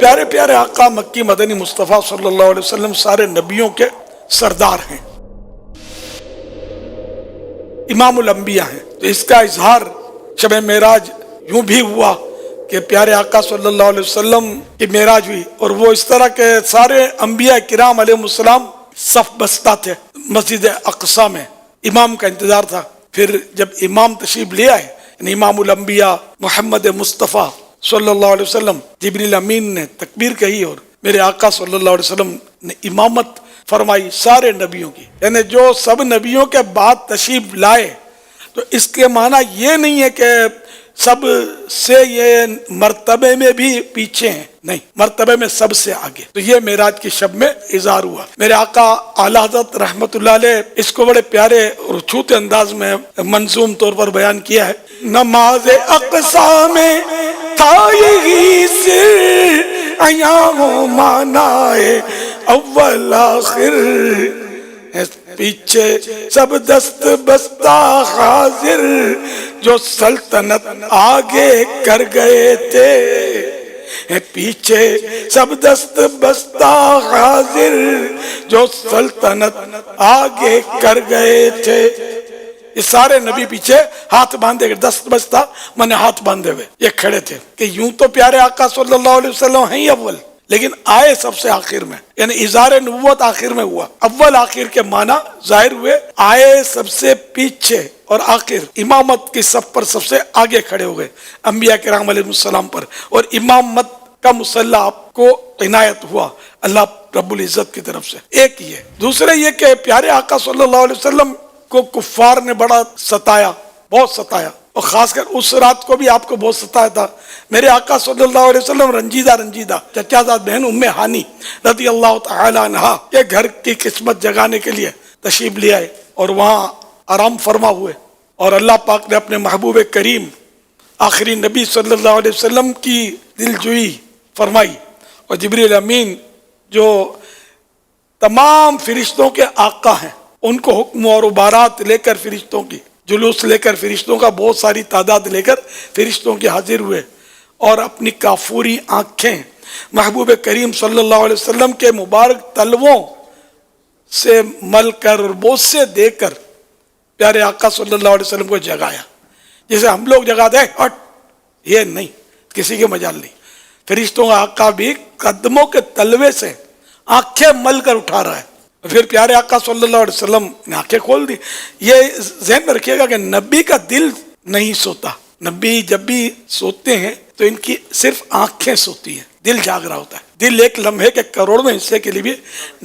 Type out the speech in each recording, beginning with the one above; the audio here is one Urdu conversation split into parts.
پیارے پیارے آقا مکی مدنی مصطفیٰ صلی اللہ علیہ وسلم سارے نبیوں کے سردار ہیں، امام الانبیاء ہیں۔ تو اس کا اظہار شب معراج یوں بھی ہوا کہ پیارے آقا صلی اللہ علیہ وسلم کی معراج ہوئی، اور وہ اس طرح کے سارے انبیاء کرام علیہ السلام صف بستہ تھے مسجد اقصی میں، امام کا انتظار تھا۔ پھر جب امام تشریف لے آئے، یعنی امام الانبیاء محمد مصطفیٰ صلی اللہ علیہ وسلم، جبریل امین نے تکبیر کہی اور میرے آقا صلی اللہ علیہ وسلم نے امامت فرمائی سارے نبیوں کی، یعنی جو سب نبیوں کے بعد تشریف لائے۔ تو اس کے معنی یہ نہیں ہے کہ سب سے یہ مرتبے میں بھی پیچھے ہیں، نہیں، مرتبے میں سب سے آگے۔ تو یہ معراج کی شب میں اظہار ہوا۔ میرے آقا اعلیٰ حضرت رحمت اللہ علیہ اس کو بڑے پیارے اور چھوٹے انداز میں منظوم طور پر بیان کیا ہے۔ نماز اقصی میں تھا یہی سر، ایام معنائے اول آخر، پیچھے سب دست بستہ حاضر، جو سلطنت آگے کر گئے تھے، پیچھے سب دست بستہ حاضر، جو سلطنت آگے کر گئے تھے۔ یہ سارے نبی پیچھے ہاتھ باندھے، دست بستہ میں نے ہاتھ باندھے ہوئے یہ کھڑے تھے کہ یوں تو پیارے آقا صلی اللہ علیہ وسلم ہیں ہی اول، لیکن آئے سب سے آخر میں، یعنی اظہار نبوت آخر میں ہوا۔ اول آخر کے معنی ظاہر ہوئے، آئے سب سے پیچھے اور آخر امامت کی صف پر سب سے آگے کھڑے ہو گئے انبیاء کرام علیہ السلام پر، اور امامت کا مسلح آپ کو عنایت ہوا اللہ رب العزت کی طرف سے۔ ایک یہ، دوسرے یہ کہ پیارے آقا صلی اللہ علیہ وسلم کو کفار نے بڑا ستایا، بہت ستایا، اور خاص کر اس رات کو بھی آپ کو بہت ستایا تھا۔ میرے آقا صلی اللہ علیہ وسلم رنجیدہ چچا زاد بہن ام ہانی رضی اللہ تعالی عنہا کے گھر کی قسمت جگانے کے لیے تشریف لے آئے اور وہاں آرام فرما ہوئے، اور اللہ پاک نے اپنے محبوب کریم آخری نبی صلی اللہ علیہ وسلم کی دلجوئی فرمائی، اور جبریل امین جو تمام فرشتوں کے آقا ہیں، ان کو حکم اور عبارات لے کر فرشتوں کی جلوس لے کر، فرشتوں کا بہت ساری تعداد لے کر فرشتوں کے حاضر ہوئے، اور اپنی کافوری آنکھیں محبوب کریم صلی اللہ علیہ وسلم کے مبارک تلووں سے مل کر اور بوسے دے کر پیارے آقا صلی اللہ علیہ وسلم کو جگایا، جیسے ہم لوگ جگاتے ہیں ہٹ، یہ نہیں، کسی کے مجال نہیں۔ فرشتوں کا آقا بھی قدموں کے تلوے سے آنکھیں مل کر اٹھا رہا ہے، پھر پیارے آقا صلی اللہ علیہ وسلم نے آنکھیں کھول دی۔ یہ ذہن میں رکھیے گا کہ نبی کا دل نہیں سوتا، نبی جب بھی سوتے ہیں تو ان کی صرف آنکھیں سوتی ہیں، دل جاگ رہا ہوتا ہے۔ دل ایک لمحے کے کروڑویں حصے کے لیے بھی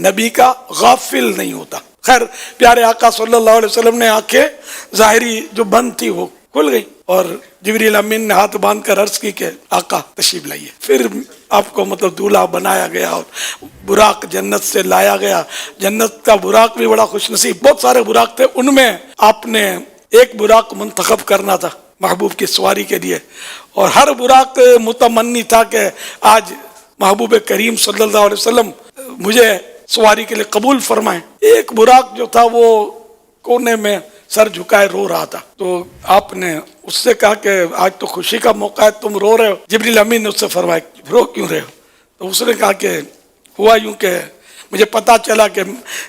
نبی کا غافل نہیں ہوتا۔ خیر، پیارے آقا صلی اللہ علیہ وسلم نے آنکھیں ظاہری جو بند تھی وہ کھل گئی، اور جبریل امین نے ہاتھ باندھ کر عرض کی کہ آقا تشریف لائیے۔ پھر آپ کو دولہا بنایا گیا اور براق جنت سے لایا گیا۔ جنت کا براق بھی بڑا خوش نصیب، بہت سارے براق تھے، ان میں آپ نے ایک براق منتخب کرنا تھا محبوب کی سواری کے لیے، اور ہر براق متمنی تھا کہ آج محبوب کریم صلی اللہ علیہ وسلم مجھے سواری کے لیے قبول فرمائیں۔ ایک براق جو تھا وہ کونے میں سر جھکائے رو رہا تھا، تو آپ نے اس سے کہا کہ آج تو خوشی کا موقع ہے، تم رو رہے ہو۔ جبریل امین نے اس سے فرمایا رو کیوں رہے ہو؟ تو اس نے کہا کہ ہوا یوں کہ مجھے پتا چلا کہ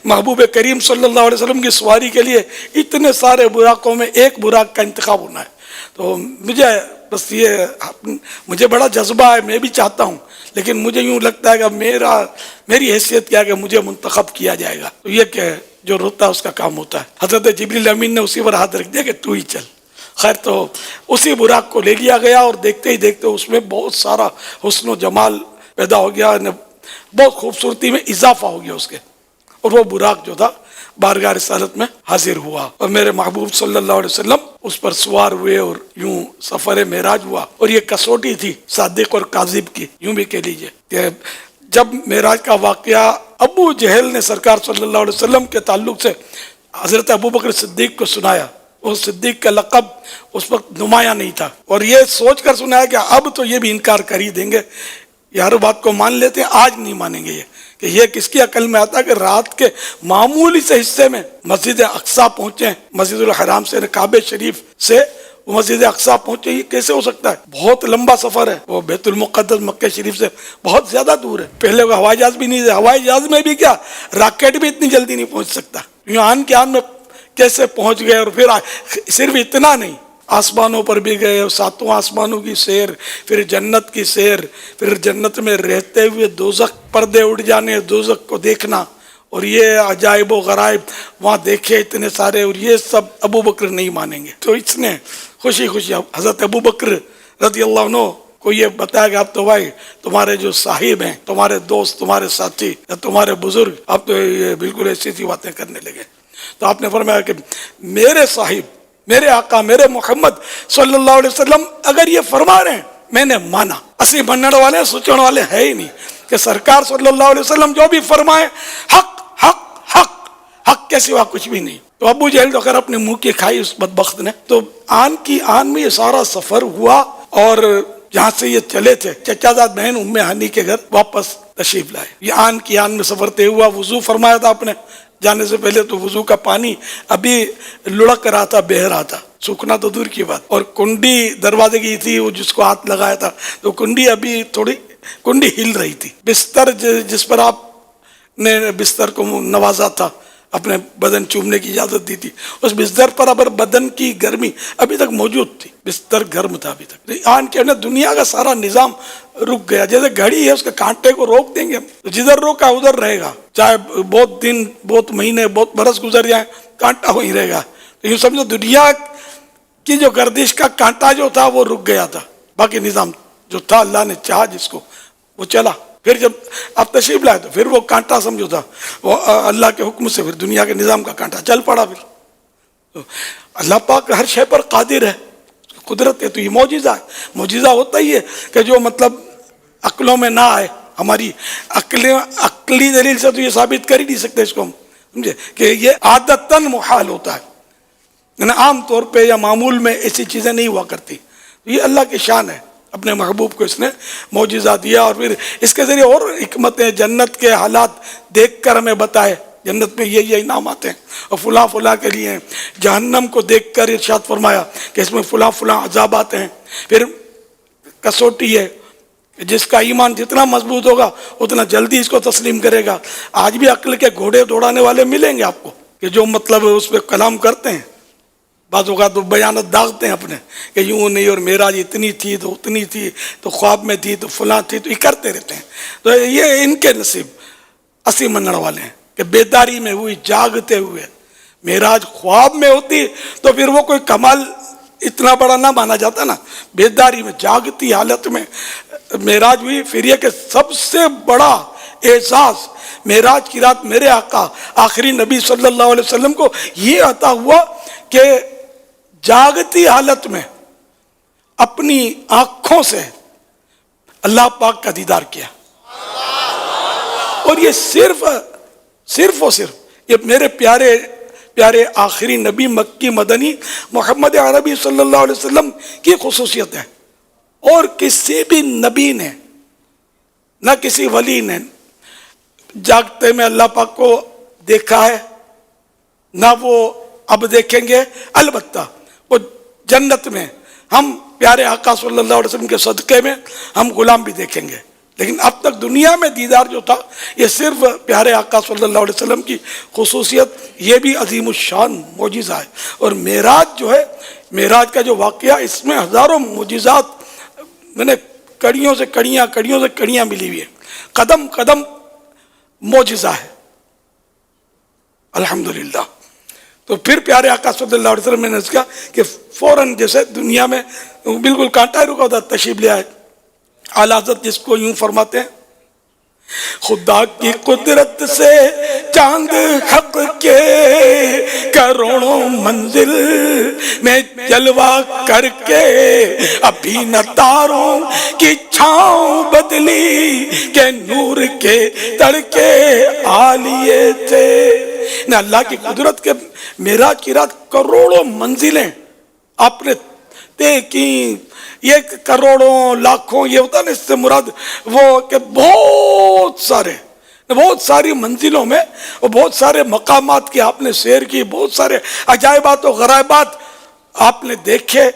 محبوب کریم صلی اللہ علیہ وسلم کی سواری کے لیے اتنے سارے براقوں میں ایک براق کا انتخاب ہونا ہے، تو مجھے بڑا جذبہ ہے، میں بھی چاہتا ہوں، لیکن مجھے یوں لگتا ہے کہ میری حیثیت کیا کہ مجھے منتخب کیا جائے گا۔ تو یہ کہ جو روتا ہے اس کا کام ہوتا ہے۔ حضرت جبریل امین نے اسی پر ہاتھ رکھ دیا کہ تو ہی چل۔ خیر، تو اسی براق کو لے لیا گیا، اور دیکھتے ہی دیکھتے اس میں بہت سارا حسن و جمال پیدا ہو گیا، بہت خوبصورتی میں اضافہ ہو گیا اس کے، اور وہ براق جو تھا بارگاہ رسالت میں حاضر ہوا، اور میرے محبوب صلی اللہ علیہ وسلم اس پر سوار ہوئے، اور یوں سفر معراج ہوا۔ اور یہ کسوٹی تھی صادق اور کاذب کی، یوں بھی کہہ لیجئے کہ جب معراج کا واقعہ ابو جہل نے سرکار صلی اللہ علیہ وسلم کے تعلق سے حضرت ابو بکر صدیق کو سنایا، وہ صدیق کا لقب اس وقت نمایاں نہیں تھا، اور یہ سوچ کر سنایا کہ اب تو یہ بھی انکار کر ہی دیں گے، یہ ہر بات کو مان لیتے ہیں، آج نہیں مانیں گے۔ یہ کہ یہ کس کی عقل میں آتا ہے کہ رات کے معمولی سے حصے میں مسجد اقصی پہنچے، مسجد الحرام سے، کعبہ شریف سے وہ مسجد اقصی پہنچے، یہ کیسے ہو سکتا ہے؟ بہت لمبا سفر ہے، وہ بیت المقدس مکہ شریف سے بہت زیادہ دور ہے۔ پہلے وہ ہوائی جہاز بھی نہیں تھے، ہوائی جہاز میں بھی کیا، راکٹ بھی اتنی جلدی نہیں پہنچ سکتا، یوں آن کے آن میں کیسے پہنچ گئے۔ اور پھر صرف اتنا نہیں، آسمانوں پر بھی گئے، ساتوں آسمانوں کی سیر، پھر جنت کی سیر، پھر جنت میں رہتے ہوئے دوزخ، پردے اٹھ جانے، دوزخ کو دیکھنا، اور یہ عجائب و غرائب وہاں دیکھے اتنے سارے، اور یہ سب ابو بکر نہیں مانیں گے۔ تو اس نے خوشی خوشی حضرت ابو بکر رضی اللہ عنہ کو یہ بتایا کہ اب تو بھائی تمہارے جو صاحب ہیں، تمہارے دوست، تمہارے ساتھی یا تمہارے بزرگ، اب تو یہ بالکل ایسی سی باتیں کرنے لگے۔ تو آپ نے فرمایا کہ میرے صاحب، میرے آقا، میرے محمد صلی اللہ علیہ وسلم اگر یہ فرما رہے ہیں، میں نے مانا۔ اسی مننے والے سوچنے والے ہے ہی نہیں کہ سرکار صلی اللہ علیہ وسلم جو بھی فرمائے حق حق حق، حق کے سوا کچھ بھی نہیں۔ تو ابو جہل تو خیر اپنے منہ کی کھائی اس بدبخت نے۔ تو آن کی آن میں یہ سارا سفر ہوا، اور جہاں سے یہ چلے تھے چچا زاد بہن ام ہانی کے گھر واپس تشریف لائے۔ یہ آن کی آن میں سفر طے ہوا۔ وضو فرمایا تھا آپ نے جانے سے پہلے، تو وضو کا پانی ابھی لڑک رہا تھا، بہہ رہا تھا، سوکھنا تو دور کی بات۔ اور کنڈی دروازے کی تھی، وہ جس کو ہاتھ لگایا تھا تو کنڈی ابھی تھوڑی کنڈی ہل رہی تھی۔ بستر جس پر آپ نے بستر کو نوازا تھا، اپنے بدن چومنے کی اجازت دی تھی، اس بستر پر اب بدن کی گرمی ابھی تک موجود تھی، بستر گرم تھا ابھی تک۔ آن کے دنیا کا سارا نظام رک گیا، جیسے گھڑی ہے، اس کے کانٹے کو روک دیں گے تو جدھر روکا ادھر رہے گا، چاہے بہت دن، بہت مہینے، بہت برس گزر جائیں، کانٹا وہیں رہے گا۔ تو یوں سمجھو دنیا کی جو گردش کا کانٹا جو تھا وہ رک گیا تھا، باقی نظام جو تھا اللہ نے چاہا جس کو وہ چلا۔ پھر جب آپ تشریف لائے تو پھر وہ کانٹا سمجھو تھا، وہ اللہ کے حکم سے پھر دنیا کے نظام کا کانٹا چل پڑا۔ پھر تو اللہ پاک ہر شے پر قادر ہے، قدرت ہے۔ تو یہ معجزہ ہے۔ معجزہ ہوتا ہی ہے کہ جو مطلب عقلوں میں نہ آئے، ہماری عقلی دلیل سے تو یہ ثابت کر ہی نہیں سکتے اس کو ہم، سمجھے کہ یہ عادتاً محال ہوتا ہے، یعنی عام طور پہ یا معمول میں ایسی چیزیں نہیں ہوا کرتی۔ یہ اللہ کی شان ہے، اپنے محبوب کو اس نے معجزہ دیا، اور پھر اس کے ذریعے اور حکمتیں، جنت کے حالات دیکھ کر ہمیں بتائے، جنت میں یہ انعامات ہیں اور فلاں فلاں کے لیے ہیں۔ جہنم کو دیکھ کر ارشاد فرمایا کہ اس میں فلاں فلاں عذابات ہیں۔ پھر کسوٹی ہے، جس کا ایمان جتنا مضبوط ہوگا اتنا جلدی اس کو تسلیم کرے گا۔ آج بھی عقل کے گھوڑے دوڑانے والے ملیں گے آپ کو، کہ جو مطلب اس پہ کلام کرتے ہیں، بعض اوقات تو بیانات داغتے ہیں اپنے کہ یوں نہیں، اور معراج اتنی تھی تو اتنی تھی تو خواب میں تھی تو فلاں تھی، تو یہ کرتے رہتے ہیں۔ تو یہ ان کے نصیب اسی منڑ والے ہیں کہ بیداری میں ہوئی، جاگتے ہوئے۔ معراج خواب میں ہوتی تو پھر وہ کوئی کمال اتنا بڑا نہ مانا جاتا نا، بیداری میں جاگتی حالت میں معراج ہوئی۔ پھر یہ کہ سب سے بڑا اعزاز معراج کی رات میرے آقا آخری نبی صلی اللہ علیہ وسلم کو یہ عطا ہوا کہ جاگتی حالت میں اپنی آنکھوں سے اللہ پاک کا دیدار کیا۔ اور یہ صرف اور صرف یہ میرے پیارے پیارے آخری نبی مکی مدنی محمد عربی صلی اللہ علیہ وسلم کی خصوصیت ہے، اور کسی بھی نبی نے، نہ کسی ولی نے جاگتے میں اللہ پاک کو دیکھا ہے، نہ وہ اب دیکھیں گے۔ البتہ وہ جنت میں ہم پیارے آقا صلی اللہ علیہ وسلم کے صدقے میں ہم غلام بھی دیکھیں گے، لیکن اب تک دنیا میں دیدار جو تھا یہ صرف پیارے آقا صلی اللہ علیہ وسلم کی خصوصیت، یہ بھی عظیم الشان معجزہ ہے۔ اور معراج جو ہے، معراج کا جو واقعہ، اس میں ہزاروں معجزات، میں نے کڑیوں سے کڑیاں ملی ہوئی ہیں، قدم قدم معجزہ ہے الحمدللہ۔ تو پھر پیارے آقا صلی اللہ علیہ وسلم نے کہا کہ فوراً جیسے دنیا میں بالکل کانٹا رکا ہوتا تشریف لے آئے۔ اعلیٰ حضرت جس کو یوں فرماتے ہیں، خدا کی قدرت سے چاند حق کے کروڑوں منزل میں جلوہ کر کے ابھی نہ تاروں کی چھاؤں بدلی کہ نور کے تڑکے آلیے تھے۔ نہ اللہ کی قدرت کے معراج کی رات کروڑوں منزلیں آپ نے طے کی۔ یہ کروڑوں لاکھوں یہ ہوتا ہے نا، اس سے مراد وہ کہ بہت ساری منزلوں میں اور بہت سارے مقامات کی آپ نے سیر کی، بہت سارے عجائبات و غرائبات آپ نے دیکھے۔